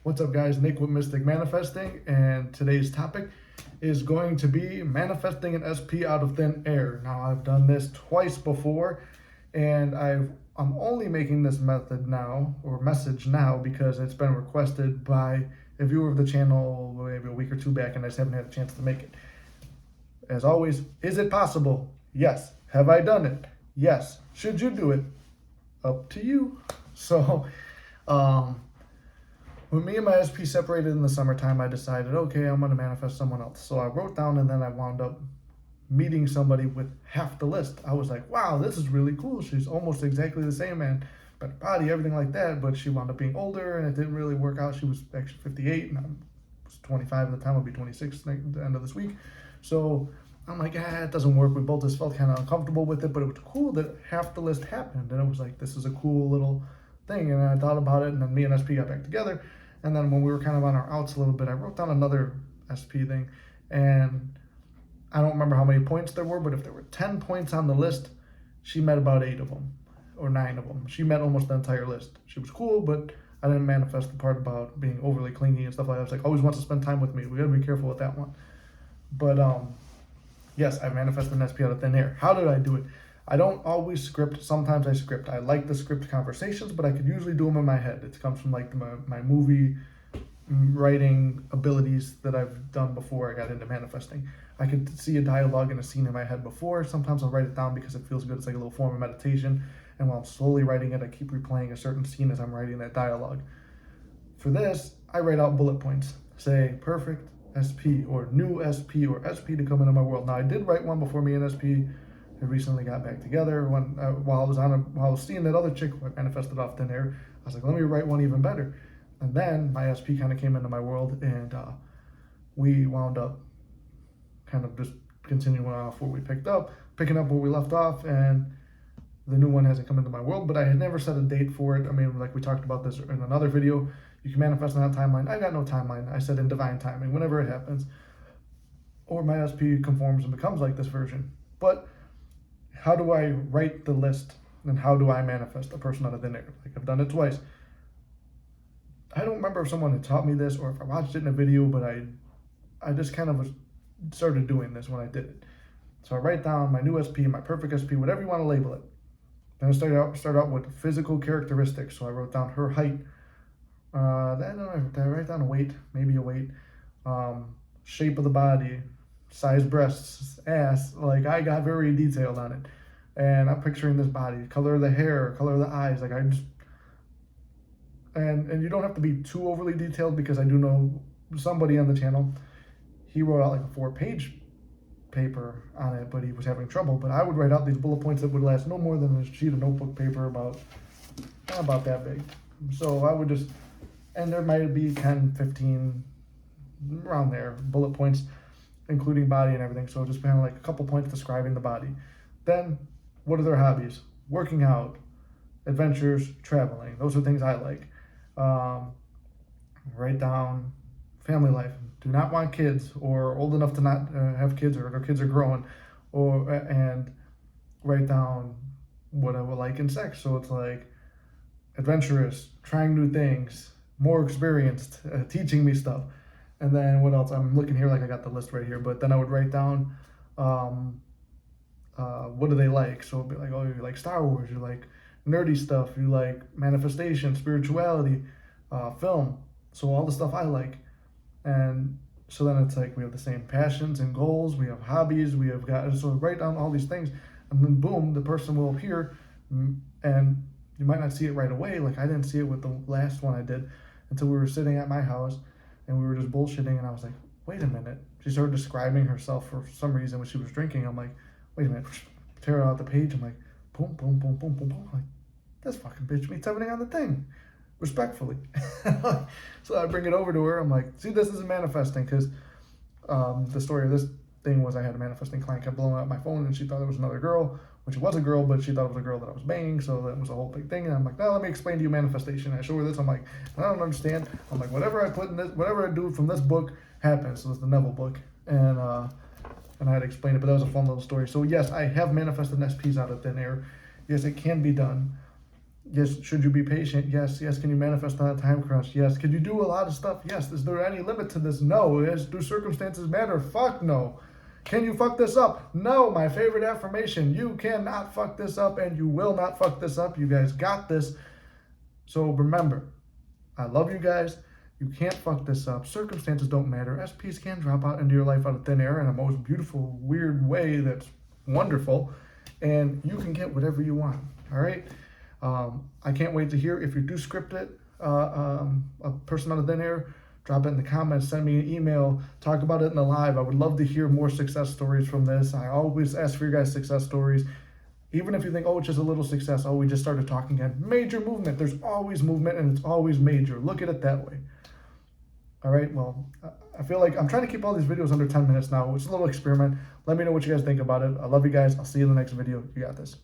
What's up, guys? Nick with Mystic Manifesting, and today's topic is going to be manifesting an SP out of thin air. Now, I've done this twice before, and I'm only making this method now, or message now, because it's been requested by a viewer of the channel maybe a week or two back, and I just haven't had a chance to make it. As always, is it possible? Yes. Have I done it? Yes. Should you do it? Up to you. So, when me and my SP separated in the summertime, I decided, okay, I'm going to manifest someone else. So I wrote down, and then I wound up meeting somebody with half the list. I was like, wow, this is really cool. She's almost exactly the same, and better body, everything like that. But she wound up being older, and it didn't really work out. She was actually 58, and I was 25 at the time. I'll be 26 at the end of this week. So I'm like, it doesn't work. We both just felt kind of uncomfortable with it, but it was cool that half the list happened. And it was like, this is a cool little thing. And I thought about it, and then me and SP got back together. And then when we were kind of on our outs a little bit, I wrote down another SP thing. And I don't remember how many points there were, but if there were 10 points on the list, she met about 8 of them, or 9 of them. She met almost the entire list. She was cool, but I didn't manifest the part about being overly clingy and stuff like that. I was like, always wants to spend time with me. We gotta be careful with that one. But yes, I manifested an SP out of thin air. How did I do it? I don't always script. Sometimes I script. I like the script conversations, but I could usually do them in my head. It comes from like my movie writing abilities that I've done before I got into manifesting. I could see a dialogue and a scene in my head before. Sometimes I'll write it down because it feels good. It's like a little form of meditation. And while I'm slowly writing it, I keep replaying a certain scene as I'm writing that dialogue. For this, I write out bullet points. Say, perfect SP, or new SP, or SP to come into my world. Now, I did write one before me and SP had recently got back together. When while I was seeing that other chick who I manifested off thin air, I was like, let me write one even better. And then my SP kind of came into my world, and we wound up kind of just continuing off where we picking up where we left off, and the new one hasn't come into my world, but I had never set a date for it. I mean, like we talked about this in another video, you can manifest on that timeline. I got no timeline. I said in divine timing, whenever it happens, or my SP conforms and becomes like this version. But how do I write the list, and how do I manifest a person out of thin air? Like, I've done it twice. I don't remember if someone had taught me this or if I watched it in a video, but I just kind of started doing this when I did it. So I write down my new SP, my perfect SP, whatever you want to label it. Then I start out with physical characteristics. So I wrote down her height. Then I write down a weight, maybe a weight, shape of the body, size breasts, ass. Like, I got very detailed on it. And I'm picturing this body, color of the hair, color of the eyes. Like, I just, and you don't have to be too overly detailed, because I do know somebody on the channel, he wrote out like a 4-page paper on it, but he was having trouble. But I would write out these bullet points that would last no more than a sheet of notebook paper about that big. So I would just, and there might be 10, 15, around there, bullet points, including body and everything. So just kind of like a couple points describing the body. Then, what are their hobbies? Working out, adventures, traveling. Those are things I like. Write down family life. Do not want kids, or old enough to not have kids, or their kids are growing, and write down what I would like in sex. So it's like adventurous, trying new things, more experienced, teaching me stuff. And then what else? I'm looking here like I got the list right here, but then I would write down what do they like. So it'd be like, oh, you like Star Wars, you like nerdy stuff, you like manifestation, spirituality, film. So all the stuff I like. And so then it's like we have the same passions and goals, we have hobbies, we have got, so write down all these things, and then boom, the person will appear, and you might not see it right away. Like, I didn't see it with the last one I did until we were sitting at my house and we were just bullshitting, and I was like, wait a minute. She started describing herself for some reason when she was drinking. I'm like, wait a minute, tear out the page. I'm like, boom, boom, boom, boom, boom, boom. I'm like, this fucking bitch meets everything on the thing. Respectfully. So I bring it over to her. I'm like, see, this is manifesting, because the story of this thing was I had a manifesting client kept blowing up my phone, and she thought it was another girl, which it was a girl, but she thought it was a girl that I was banging. So that was a whole big thing. And I'm like, now let me explain to you manifestation. I show her this. I'm like, I don't understand. I'm like, whatever I put in this, whatever I do from this book happens. So it's the Neville book, and I had to explain it, but that was a fun little story. So yes, I have manifested SPs out of thin air. Yes, it can be done. Yes. Should you be patient? Yes. Yes. Can you manifest on a time crunch? Yes. Can you do a lot of stuff? Yes. Is there any limit to this? No. Do circumstances matter? Fuck no. Can you fuck this up? No. My favorite affirmation. You cannot fuck this up, and you will not fuck this up. You guys got this. So remember, I love you guys. You can't fuck this up. Circumstances don't matter. SPs can drop out into your life out of thin air in a most beautiful, weird way that's wonderful. And you can get whatever you want. All right? I can't wait to hear if you do script it, a person out of thin air. Drop it in the comments, send me an email, talk about it in the live. I would love to hear more success stories from this. I always ask for your guys' success stories. Even if you think, oh, it's just a little success, oh, we just started talking again. Major movement. There's always movement, and it's always major. Look at it that way. All right, well, I feel like I'm trying to keep all these videos under 10 minutes now. It's a little experiment. Let me know what you guys think about it. I love you guys. I'll see you in the next video. You got this.